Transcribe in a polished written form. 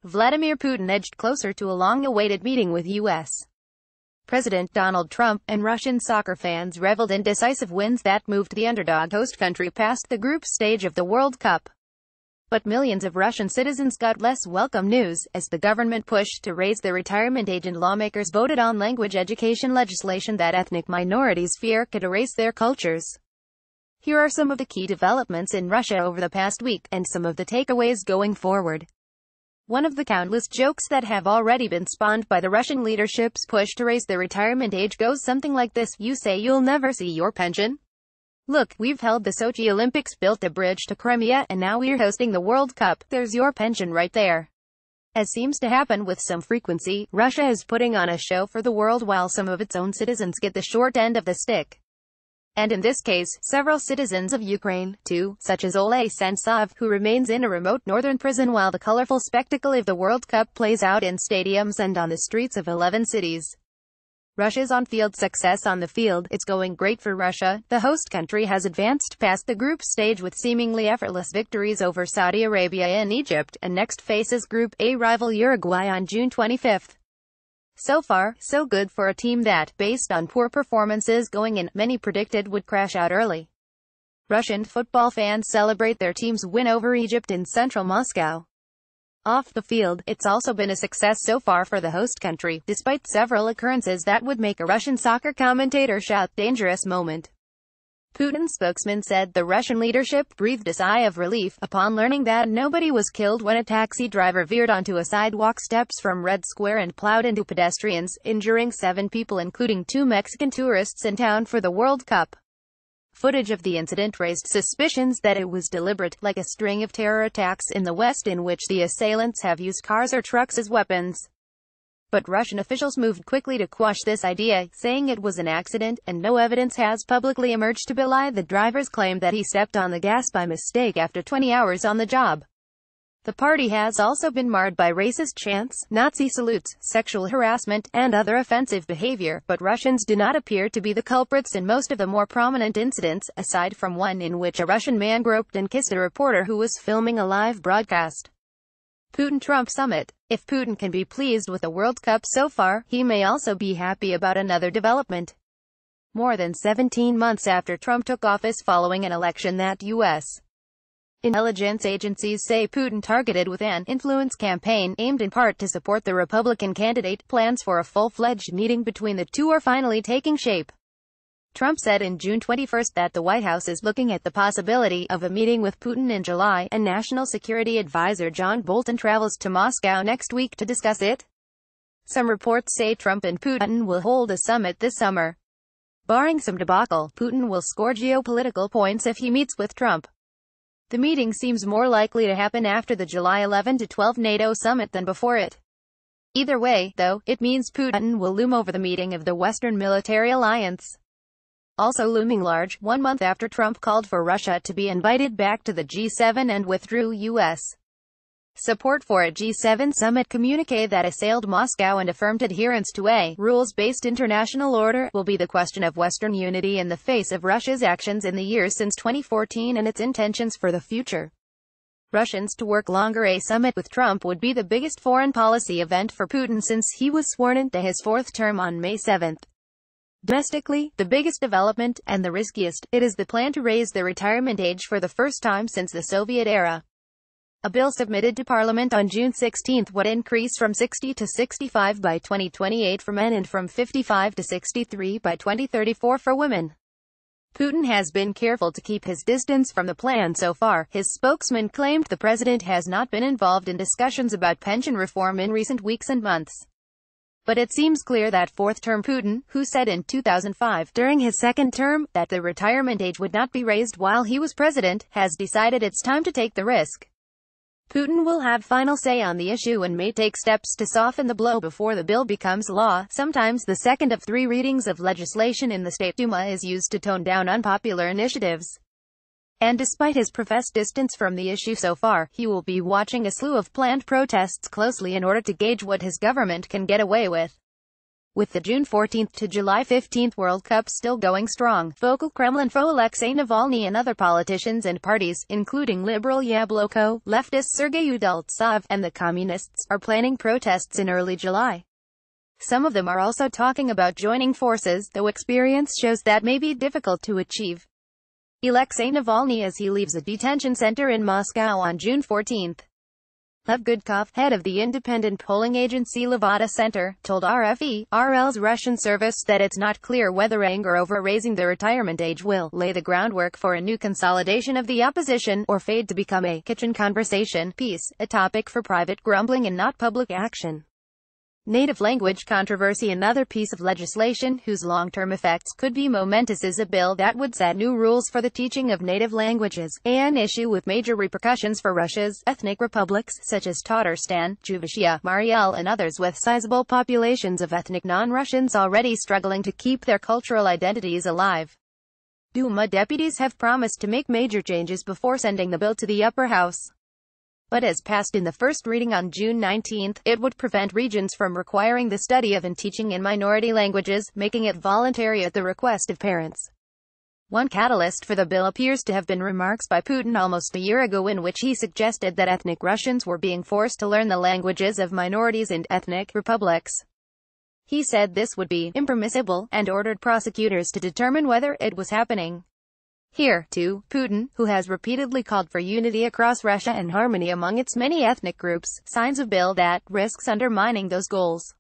Vladimir Putin edged closer to a long-awaited meeting with U.S. President Donald Trump, and Russian soccer fans reveled in decisive wins that moved the underdog host country past the group stage of the World Cup. But millions of Russian citizens got less welcome news, as the government pushed to raise the retirement age and lawmakers voted on language education legislation that ethnic minorities fear could erase their cultures. Here are some of the key developments in Russia over the past week, and some of the takeaways going forward. One of the countless jokes that have already been spawned by the Russian leadership's push to raise the retirement age goes something like this: "You say you'll never see your pension? Look, we've held the Sochi Olympics, built a bridge to Crimea, and now we're hosting the World Cup. There's your pension right there." As seems to happen with some frequency, Russia is putting on a show for the world while some of its own citizens get the short end of the stick. And in this case, several citizens of Ukraine, too, such as Oleh Sentsov, who remains in a remote northern prison while the colorful spectacle of the World Cup plays out in stadiums and on the streets of 11 cities. Russia's on-field success. On the field, it's going great for Russia. The host country has advanced past the group stage with seemingly effortless victories over Saudi Arabia and Egypt, and next faces Group A rival Uruguay on June 25. So far, so good for a team that, based on poor performances going in, many predicted would crash out early. Russian football fans celebrate their team's win over Egypt in central Moscow. Off the field, it's also been a success so far for the host country, despite several occurrences that would make a Russian soccer commentator shout "dangerous moment." Putin's spokesman said the Russian leadership breathed a sigh of relief upon learning that nobody was killed when a taxi driver veered onto a sidewalk steps from Red Square and plowed into pedestrians, injuring 7 people including 2 Mexican tourists in town for the World Cup. Footage of the incident raised suspicions that it was deliberate, like a string of terror attacks in the West in which the assailants have used cars or trucks as weapons. But Russian officials moved quickly to quash this idea, saying it was an accident, and no evidence has publicly emerged to belie the driver's claim that he stepped on the gas by mistake after 20 hours on the job. The party has also been marred by racist chants, Nazi salutes, sexual harassment, and other offensive behavior, but Russians do not appear to be the culprits in most of the more prominent incidents, aside from one in which a Russian man groped and kissed a reporter who was filming a live broadcast. Putin-Trump summit. If Putin can be pleased with the World Cup so far, he may also be happy about another development. More than 17 months after Trump took office following an election that U.S. intelligence agencies say Putin targeted with an influence campaign aimed in part to support the Republican candidate, plans for a full-fledged meeting between the two are finally taking shape. Trump said in June 21 that the White House is looking at the possibility of a meeting with Putin in July, and National Security Advisor John Bolton travels to Moscow next week to discuss it. Some reports say Trump and Putin will hold a summit this summer. Barring some debacle, Putin will score geopolitical points if he meets with Trump. The meeting seems more likely to happen after the July 11-12 NATO summit than before it. Either way, though, it means Putin will loom over the meeting of the Western military alliance. Also looming large, 1 month after Trump called for Russia to be invited back to the G7 and withdrew U.S. support for a G7 summit communique that assailed Moscow and affirmed adherence to a rules-based international order, will be the question of Western unity in the face of Russia's actions in the years since 2014 and its intentions for the future. Russians to work longer. A summit with Trump would be the biggest foreign policy event for Putin since he was sworn into his 4th term on May 7. Domestically, the biggest development, and the riskiest, it is the plan to raise the retirement age for the first time since the Soviet era. A bill submitted to Parliament on June 16 would increase from 60 to 65 by 2028 for men and from 55 to 63 by 2034 for women. Putin has been careful to keep his distance from the plan so far. His spokesman claimed the president has not been involved in discussions about pension reform in recent weeks and months. But it seems clear that 4th-term Putin, who said in 2005, during his 2nd term, that the retirement age would not be raised while he was president, has decided it's time to take the risk. Putin will have final say on the issue and may take steps to soften the blow before the bill becomes law. Sometimes the second of 3 readings of legislation in the State Duma is used to tone down unpopular initiatives. And despite his professed distance from the issue so far, he will be watching a slew of planned protests closely in order to gauge what his government can get away with. With the June 14 to July 15 World Cup still going strong, vocal Kremlin foe Alexei Navalny and other politicians and parties, including liberal Yabloko, leftist Sergei Udaltsov, and the communists, are planning protests in early July. Some of them are also talking about joining forces, though experience shows that may be difficult to achieve. Alexei Navalny as he leaves a detention center in Moscow on June 14. Lev Gudkov, head of the independent polling agency Levada Center, told RFE/RL's Russian service that it's not clear whether anger over raising the retirement age will lay the groundwork for a new consolidation of the opposition, or fade to become a kitchen conversation piece, a topic for private grumbling and not public action. Native language controversy. Another piece of legislation whose long-term effects could be momentous is a bill that would set new rules for the teaching of native languages, an issue with major repercussions for Russia's ethnic republics, such as Tatarstan, Chuvashia, Mariel and others with sizable populations of ethnic non-Russians already struggling to keep their cultural identities alive. Duma deputies have promised to make major changes before sending the bill to the upper house. But as passed in the first reading on June 19, it would prevent regions from requiring the study of and teaching in minority languages, making it voluntary at the request of parents. One catalyst for the bill appears to have been remarks by Putin almost a year ago in which he suggested that ethnic Russians were being forced to learn the languages of minorities and ethnic republics. He said this would be impermissible, and ordered prosecutors to determine whether it was happening. Here, too, Putin, who has repeatedly called for unity across Russia and harmony among its many ethnic groups, signs a bill that risks undermining those goals.